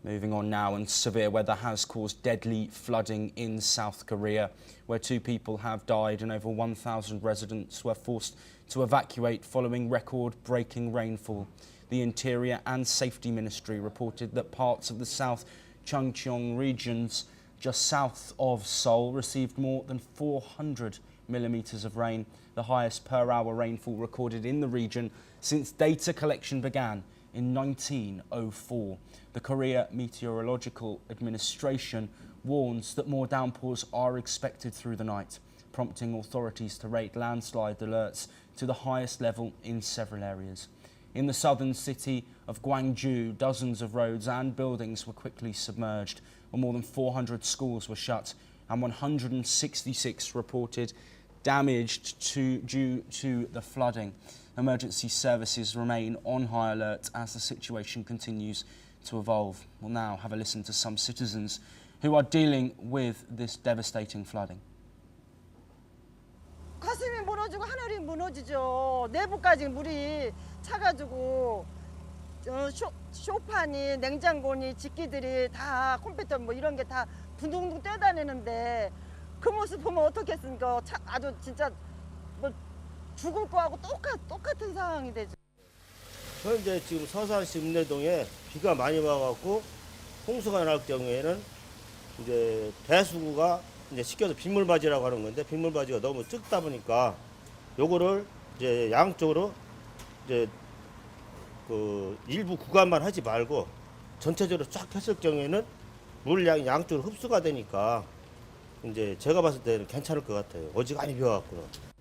Moving on now, and severe weather has caused deadly flooding in South Korea, where 2 people have died and over 1,000 residents were forced to evacuate following record-breaking rainfall. The Interior and Safety Ministry reported that parts of the South Chungcheong regions just south of Seoul received more than 400 millimetres of rain, the highest per-hour rainfall recorded in the region since data collection began in 1904. The Korea Meteorological Administration warns that more downpours are expected through the night, prompting authorities to rate landslide alerts to the highest level in several areas. In the southern city of Gwangju, dozens of roads and buildings were quickly submerged, and more than 400 schools were shut, and 166 reported damaged due to the flooding. Emergency services remain on high alert as the situation continues to evolve. We'll now have a listen to some citizens who are dealing with this devastating flooding. 가슴이 무너지고 하늘이 무너지죠. 내부까지 물이 차가지고 쇼파니 냉장고니 집기들이 다 컴퓨터 뭐 이런 게 다 둥둥둥 뛰어다니는데 그 모습 보면 어떻겠습니까? 아주 진짜 뭐 죽을 거하고 똑같은 상황이 되죠. 현재 지금 서산시 읍내동에 비가 많이 와갖고 홍수가 날 경우에는 이제 배수구가 이제 시켜서 빗물바지라고 하는 건데 빗물바지가 너무 적다 보니까 요거를 이제 양쪽으로 이제 그 일부 구간만 하지 말고 전체적으로 쫙 했을 경우에는 물량이 양쪽으로 흡수가 되니까 이제 제가 봤을 때는 괜찮을 것 같아요. 어지간히 비와갖고는.